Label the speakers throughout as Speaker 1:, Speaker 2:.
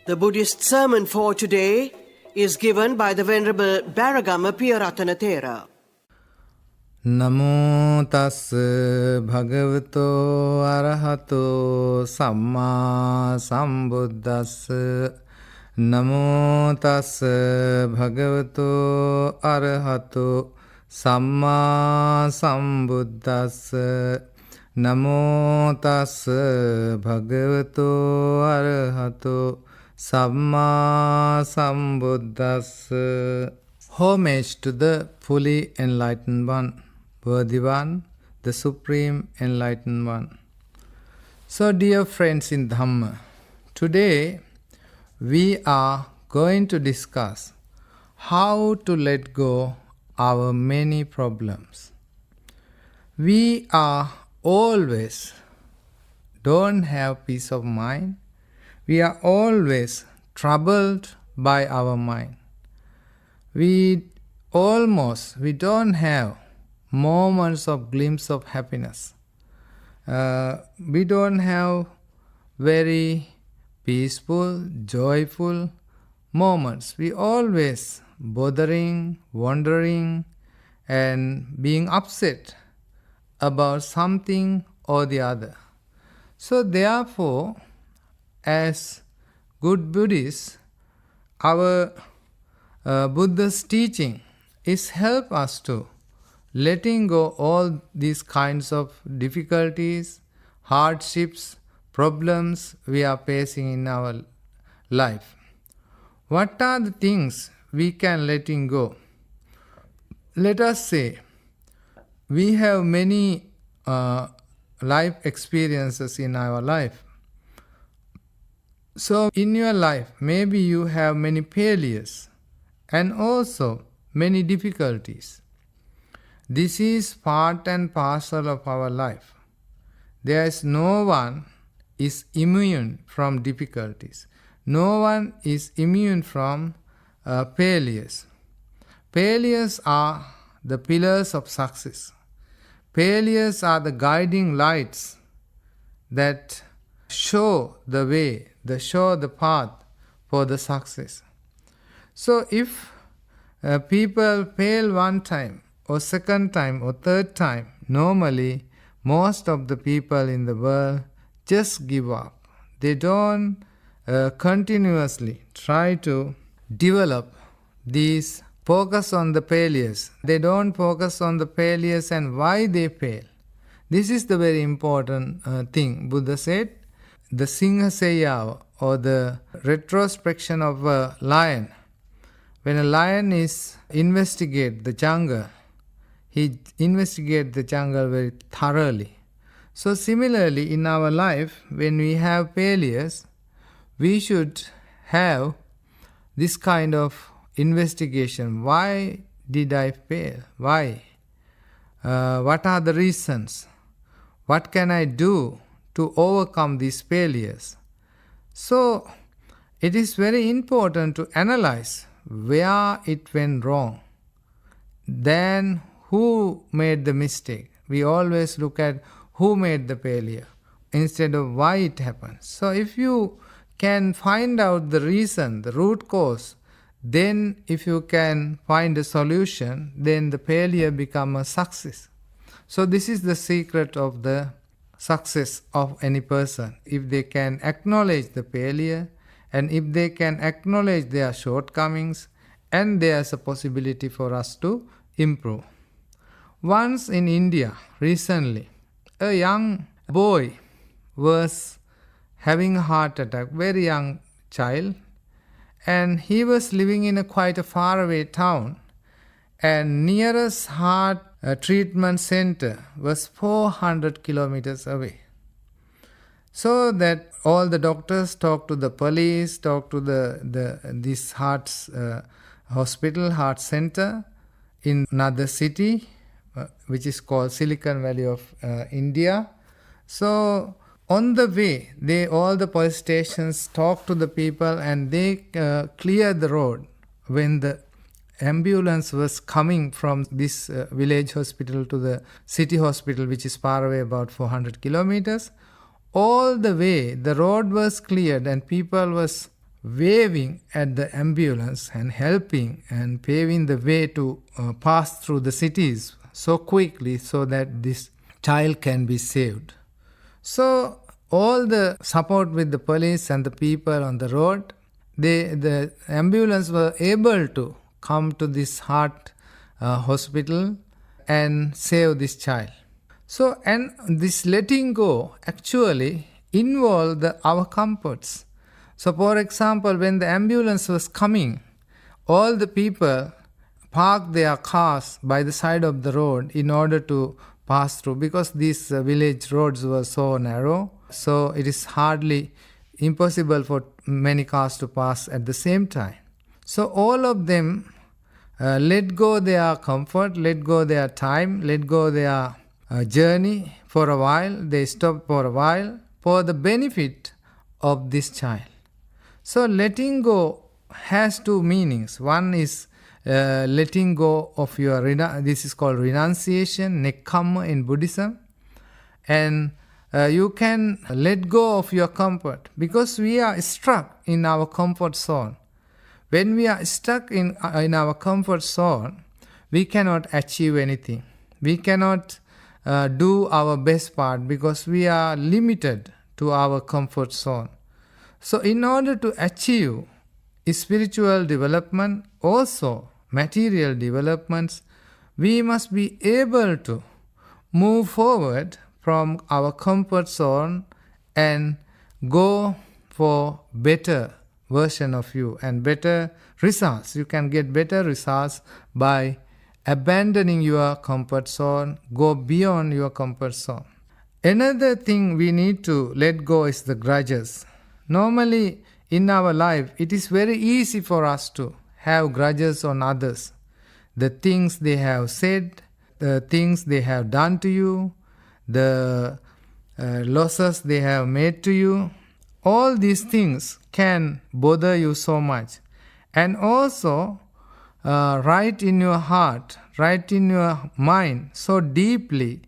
Speaker 1: The Buddhist sermon for today is given by the Venerable Beragama Piyarathana Thera.
Speaker 2: Namo tassa bhagavato arahato samma sambuddhassa. Namo tassa bhagavato arahato samma sambuddhassa. Namo tassa bhagavato arahato samma sambuddhassa. Homage to the fully enlightened one, worthy one, the supreme enlightened one. So, dear friends in Dhamma, today we are going to discuss how to let go our many problems. We are always don't have peace of mind. We are always troubled by our mind. We don't have moments of glimpse of happiness. We don't have very peaceful, joyful moments. We always bothering, wondering, and being upset about something or the other. So therefore, as good Buddhists, our Buddha's teaching is help us to letting go all these kinds of difficulties, hardships, problems we are facing in our life. What are the things we can letting go? Let us say we have many life experiences in our life. So in your life, maybe you have many failures and also many difficulties. This is part and parcel of our life. There is no one is immune from difficulties. No one is immune from failures. Failures are the pillars of success. Failures are the guiding lights that show the way, show the path for the success. So if people fail one time or second time or third time, normally most of the people in the world just give up. They don't continuously try to develop these focus on the failures. They don't focus on the failures and why they fail. This is the very important thing. Buddha said, the Singhasaya or the retrospection of a lion. When a lion is investigate the jungle, he investigates the jungle very thoroughly. So similarly in our life, when we have failures, we should have this kind of investigation. Why did I fail? Why? What are the reasons? What can I do to overcome these failures? So it is very important to analyze where it went wrong. Then who made the mistake? We always look at who made the failure instead of why it happened. So if you can find out the reason, the root cause, then if you can find a solution, then the failure becomes a success. So this is the secret of the success of any person. If they can acknowledge the failure and if they can acknowledge their shortcomings, and there's a possibility for us to improve. Once in India, recently, a young boy was having a heart attack, very young child, and he was living in a quite a faraway town, and nearest heart treatment center was 400 kilometers away. So that all the doctors talked to the police, talked to this heart center in another city, which is called Silicon Valley of India. So on the way, all the police stations talked to the people and they cleared the road. When the ambulance was coming from this village hospital to the city hospital, which is far away about 400 kilometers, all the way the road was cleared and people was waving at the ambulance and helping and paving the way to pass through the cities so quickly so that this child can be saved. So all the support with the police and the people on the road, the ambulance were able to come to this heart hospital and save this child. So, and this letting go actually involved our comforts. So, for example, when the ambulance was coming, all the people parked their cars by the side of the road in order to pass through, because these village roads were so narrow. So, it is hardly impossible for many cars to pass at the same time. So, all of them let go their comfort, let go their time, let go their journey for a while. They stopped for a while for the benefit of this child. So letting go has two meanings. One is letting go of your, this is called renunciation, nekkhamma in Buddhism. And you can let go of your comfort because we are stuck in our comfort zone. When we are stuck in our comfort zone, we cannot achieve anything. We cannot do our best part because we are limited to our comfort zone. So in order to achieve spiritual development, also material developments, we must be able to move forward from our comfort zone and go for better version of you and better results. You can get better results by abandoning your comfort zone, go beyond your comfort zone. Another thing we need to let go is the grudges. Normally in our life, it is very easy for us to have grudges on others. The things they have said, the things they have done to you, the losses they have made to you, all these things can bother you so much. And also, right in your heart, right in your mind, so deeply,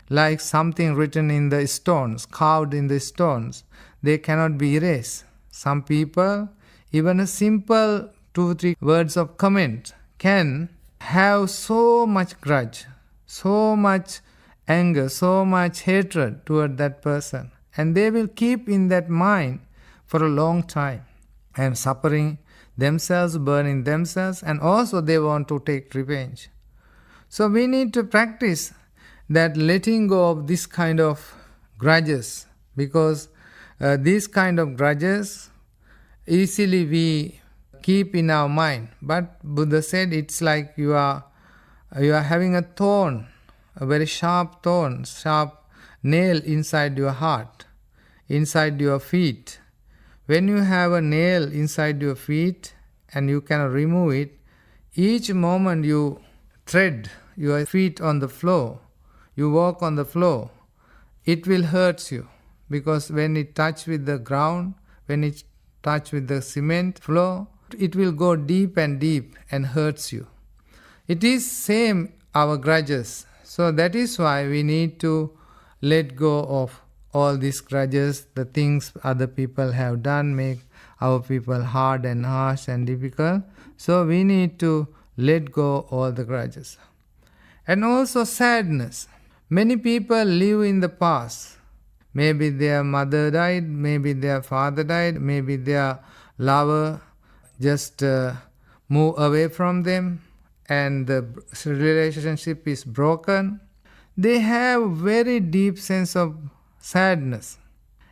Speaker 2: like something written in the stones, carved in the stones, they cannot be erased. Some people, even a simple 2-3 words of comment can have so much grudge, so much anger, so much hatred toward that person. And they will keep in that mind for a long time and suffering themselves, burning themselves, and also they want to take revenge. So we need to practice that letting go of this kind of grudges, because these kind of grudges easily we keep in our mind. But Buddha said it's like you are having a thorn, a very sharp thorn, sharp nail inside your heart, inside your feet. When you have a nail inside your feet and you cannot remove it, each moment you tread your feet on the floor, you walk on the floor, it will hurt you, because when it touch with the ground, when it touch with the cement floor, it will go deep and deep and hurts you. It is same our grudges. So that is why we need to let go of all these grudges. The things other people have done make our people hard and harsh and difficult. So we need to let go all the grudges. And also sadness. Many people live in the past. Maybe their mother died, maybe their father died, maybe their lover just moved away from them and the relationship is broken. They have very deep sense of sadness.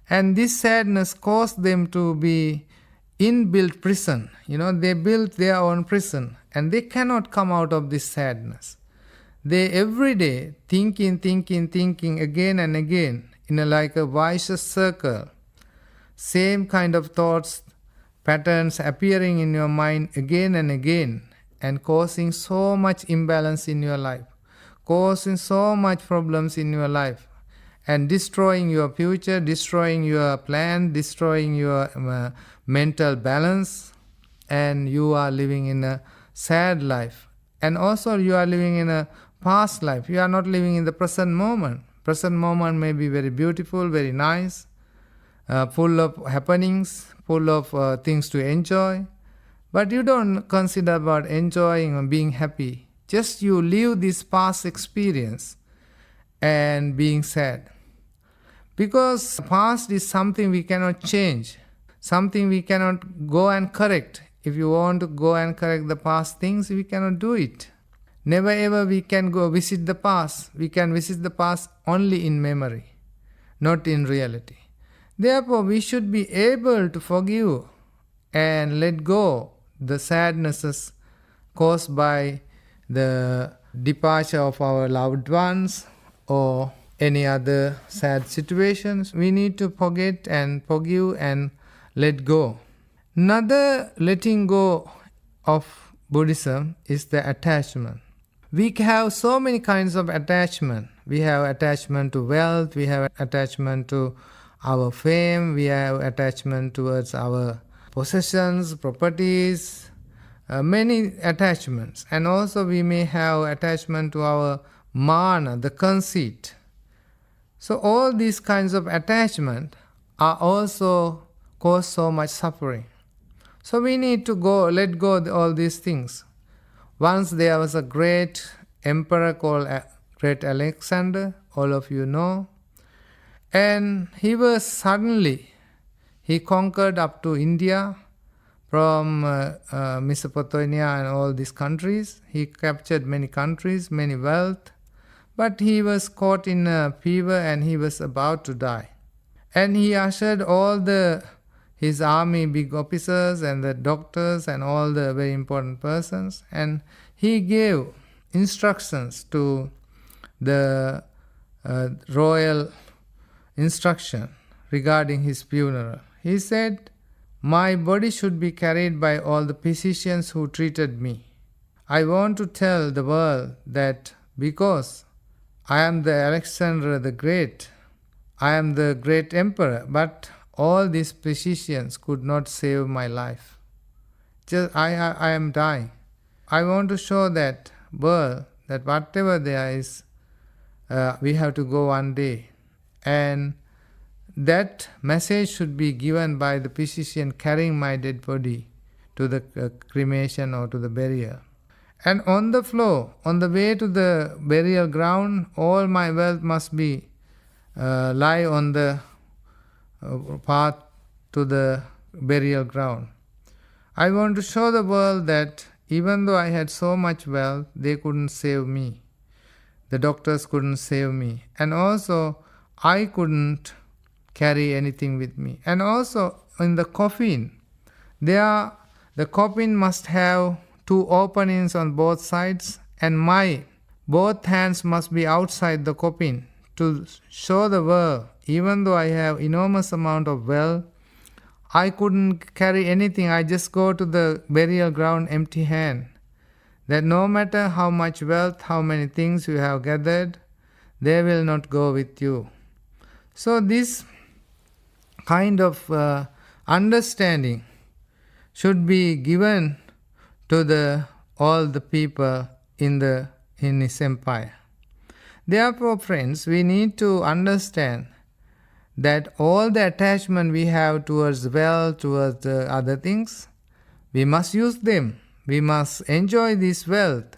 Speaker 2: And this sadness caused them to be inbuilt prison. They built their own prison and they cannot come out of this sadness. They every day thinking again and again in like a vicious circle. Same kind of thoughts, patterns appearing in your mind again and again and causing so much imbalance in your life, causing so much problems in your life and destroying your future, destroying your plan, destroying your mental balance, and you are living in a sad life. And also you are living in a past life. You are not living in the present moment. Present moment may be very beautiful, very nice, full of happenings, full of things to enjoy. But you don't consider about enjoying or being happy. Just you live this past experience and being sad. Because past is something we cannot change, something we cannot go and correct. If you want to go and correct the past things, we cannot do it. Never ever we can go visit the past. We can visit the past only in memory, not in reality. Therefore, we should be able to forgive and let go the sadnesses caused by the departure of our loved ones or any other sad situations. We need to forget and forgive and let go. Another letting go of Buddhism is the attachment. We have so many kinds of attachment. We have attachment to wealth, we have attachment to our fame, we have attachment towards our possessions, properties, many attachments. And also we may have attachment to our mana, the conceit. So all these kinds of attachment are also cause so much suffering. So we need to let go of all these things. Once there was a great emperor called Great Alexander, all of you know, and he conquered up to India from Mesopotamia and all these countries. He captured many countries, many wealth, but he was caught in a fever and he was about to die. And he ushered all his army, big officers and the doctors and all the very important persons, and he gave instructions to the royal instruction regarding his funeral. He said, "My body should be carried by all the physicians who treated me. I want to tell the world that because I am the Alexander the Great, I am the great emperor, but all these physicians could not save my life. Just I am dying. I want to show that world that whatever there is, we have to go one day. And that message should be given by the physician carrying my dead body to the cremation or to the burial. And on the floor, on the way to the burial ground, all my wealth must be lie on the path to the burial ground. I want to show the world that even though I had so much wealth, they couldn't save me. The doctors couldn't save me. And also, I couldn't carry anything with me. And also, in the coffin, the coffin must have 2 openings on both sides, and my both hands must be outside the coffin to show the world, even though I have enormous amount of wealth, I couldn't carry anything. I just go to the burial ground empty hand. That no matter how much wealth, how many things you have gathered, they will not go with you. So this kind of understanding should be given to all the people in his empire. Therefore, friends, we need to understand that all the attachment we have towards wealth, towards the other things, we must use them. We must enjoy this wealth.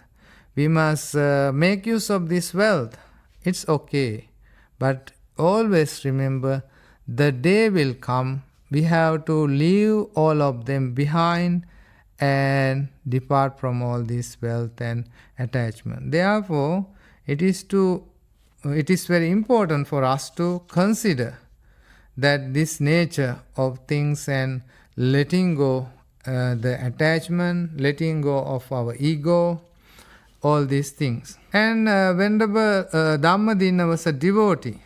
Speaker 2: We must make use of this wealth. It's okay. But always remember, the day will come, we have to leave all of them behind and depart from all this wealth and attachment. Therefore, it is very important for us to consider that this nature of things and letting go the attachment, letting go of our ego, all these things. And Venerable Dhammadinna was a devotee.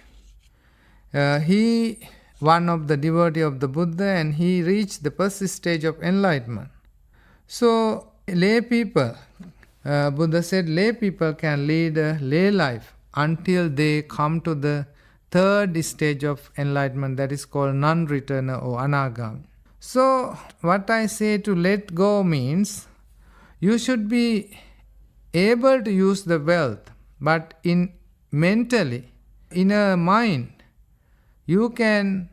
Speaker 2: He one of the devotee of the Buddha, and he reached the first stage of enlightenment. So lay people, Buddha said, lay people can lead a lay life until they come to the 3rd stage of enlightenment, that is called non-returner or anagami. So what I say to let go means you should be able to use the wealth, but in mentally, in a mind, you can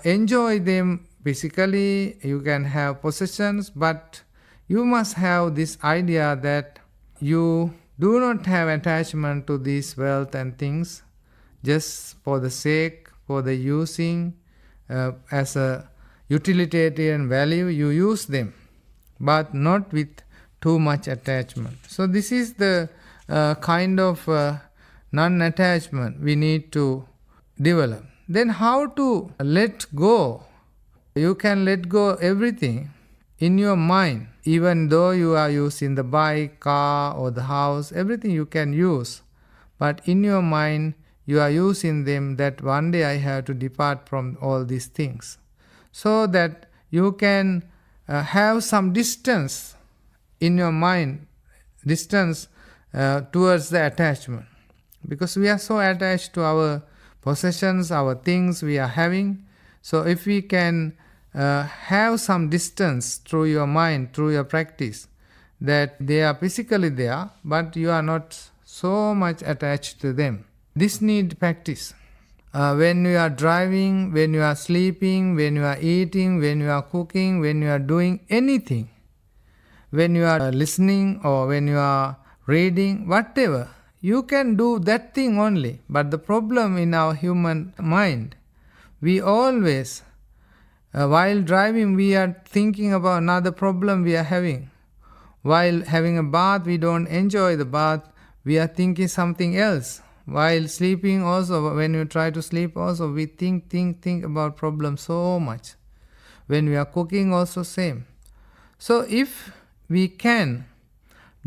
Speaker 2: enjoy them physically, you can have possessions, but you must have this idea that you do not have attachment to these wealth and things just for the sake, for the using, as a utilitarian value, you use them, but not with too much attachment. So this is the kind of non-attachment we need to develop. Then how to let go? You can let go everything in your mind, even though you are using the bike, car, or the house, everything you can use. But in your mind, you are using them that one day I have to depart from all these things. So that you can have some distance in your mind, distance towards the attachment. Because we are so attached to our possessions, our things we are having. So if we can have some distance through your mind, through your practice, that they are physically there, but you are not so much attached to them. This needs practice. When you are driving, when you are sleeping, when you are eating, when you are cooking, when you are doing anything, when you are listening or when you are reading, whatever, you can do that thing only. But the problem in our human mind, we always, while driving, we are thinking about another problem we are having. While having a bath, we don't enjoy the bath, we are thinking something else. While sleeping also, when you try to sleep also, we think about problems so much. When we are cooking also same. So if we can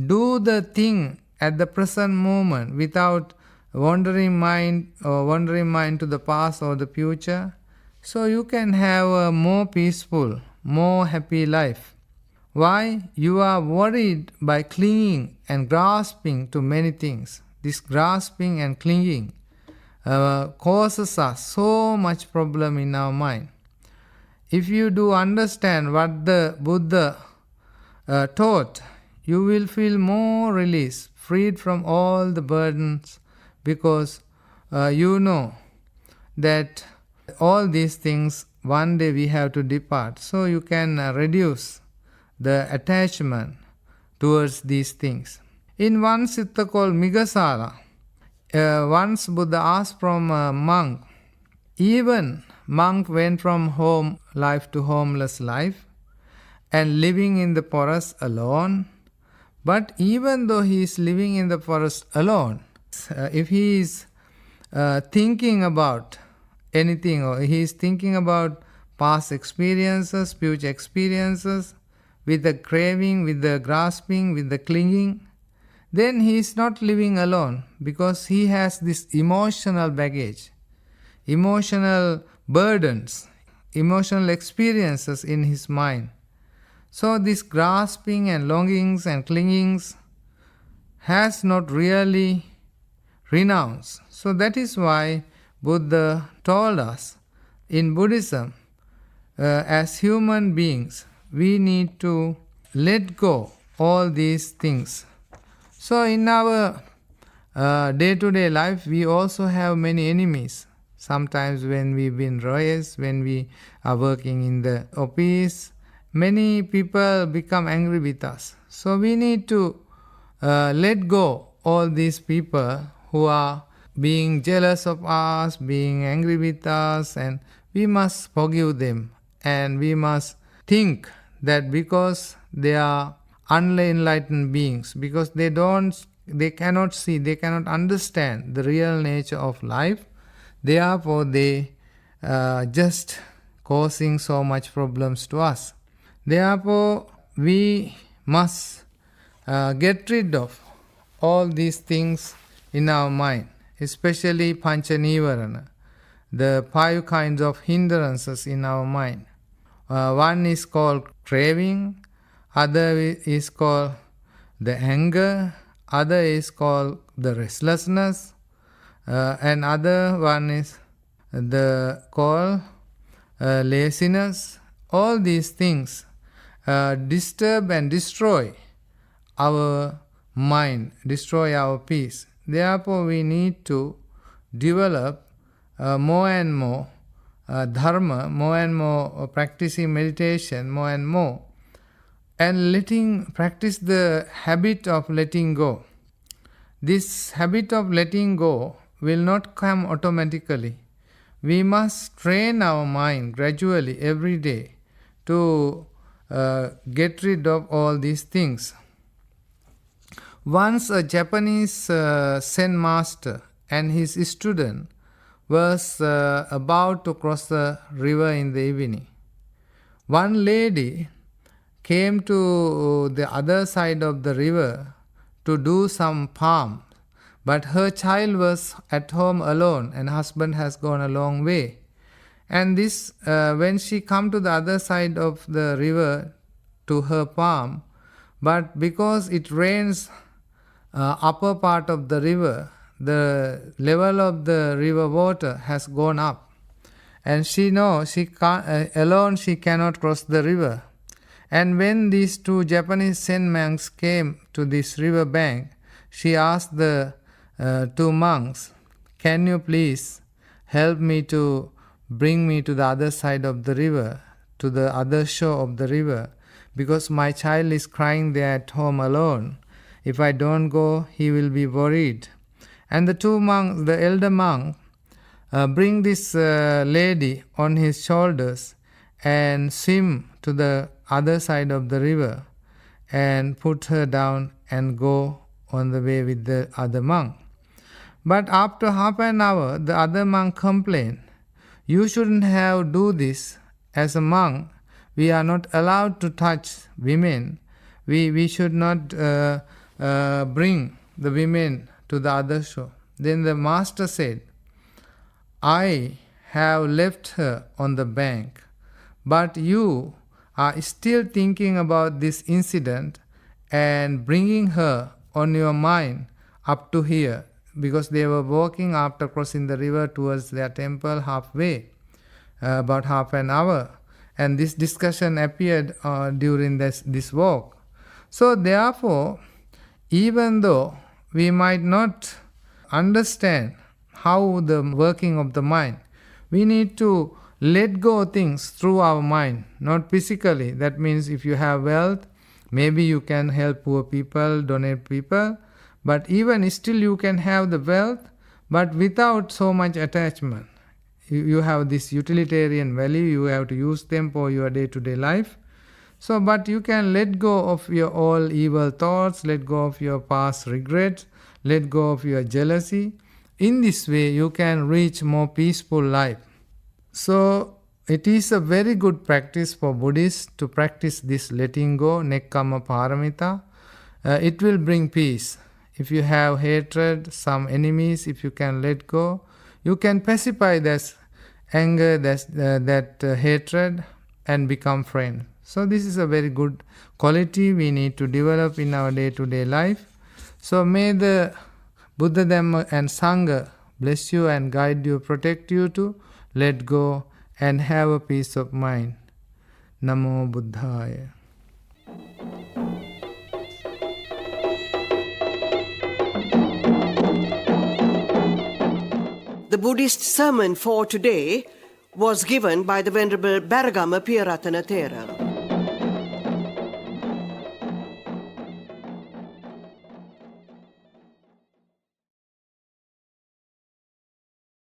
Speaker 2: do the thing at the present moment without wandering mind to the past or the future, so you can have a more peaceful, more happy life. Why? You are worried by clinging and grasping to many things. This grasping and clinging causes us so much problem in our mind. If you do understand what the Buddha taught, you will feel more release, freed from all the burdens, because you know that all these things one day we have to depart. So you can reduce the attachment towards these things. In one sutta called Migasala, once Buddha asked from a monk, even monk went from home life to homeless life and living in the forest alone. But even though he is living in the forest alone, if he is thinking about anything, or he is thinking about past experiences, future experiences, with the craving, with the grasping, with the clinging, then he is not living alone, because he has this emotional baggage, emotional burdens, emotional experiences in his mind. So this grasping and longings and clingings has not really renounced. So that is why Buddha told us in Buddhism, as human beings, we need to let go all these things. So in our day-to-day life, we also have many enemies. Sometimes when we win race, when we are working in the office, many people become angry with us. So we need to let go all these people who are being jealous of us, being angry with us, and we must forgive them. And we must think that because they are unenlightened beings, because they cannot see, they cannot understand the real nature of life, therefore they just causing so much problems to us. Therefore we must get rid of all these things in our mind, especially pancha nivarana, the 5 kinds of hindrances in our mind. One is called craving, other is called the anger, other is called the restlessness, and other one is called laziness. All these things disturb and destroy our mind, destroy our peace. Therefore we need to develop more and more dharma, more and more practicing meditation, more and more, and practice the habit of letting go. This habit of letting go will not come automatically. We must train our mind gradually every day to get rid of all these things. Once a Japanese Zen master and his student was about to cross the river in the evening. One lady came to the other side of the river to do some farm, but her child was at home alone and husband has gone a long way. And this, when she come to the other side of the river to her farm, but because it rains upper part of the river, the level of the river water has gone up, and she knows she can't, alone she cannot cross the river. And when these two Japanese Zen monks came to this river bank, she asked the two monks, "Can you please help me to bring me to the other side of the river, to the other shore of the river, because my child is crying there at home alone. If I don't go, he will be worried." And the two monks, the elder monk, bring this lady on his shoulders and swim to the other side of the river and put her down and go on the way with the other monk. But after half an hour, the other monk complained, "You shouldn't have do this. As a monk, we are not allowed to touch women. We should not bring the women to the other shore." Then the master said, "I have left her on the bank, but you are still thinking about this incident and bringing her on your mind up to here," because they were walking after crossing the river towards their temple halfway, about half an hour, and this discussion appeared during this walk. So therefore, even though we might not understand how the working of the mind, we need to let go things through our mind, not physically. That means if you have wealth, maybe you can help poor people, donate people, but even still you can have the wealth, but without so much attachment. You have this utilitarian value, you have to use them for your day-to-day life. So, but you can let go of your all evil thoughts, let go of your past regrets, let go of your jealousy. In this way, you can reach more peaceful life. So, it is a very good practice for Buddhists to practice this letting go, nekkhamma paramita. It will bring peace. If you have hatred, some enemies, if you can let go, you can pacify that anger, that hatred, and become friends. So this is a very good quality we need to develop in our day-to-day life. So may the Buddha, Dhamma and Sangha bless you and guide you, protect you to let go and have a peace of mind. Namo Buddhaya.
Speaker 1: The Buddhist sermon for today was given by the Venerable Beragama Piyarathana Thera.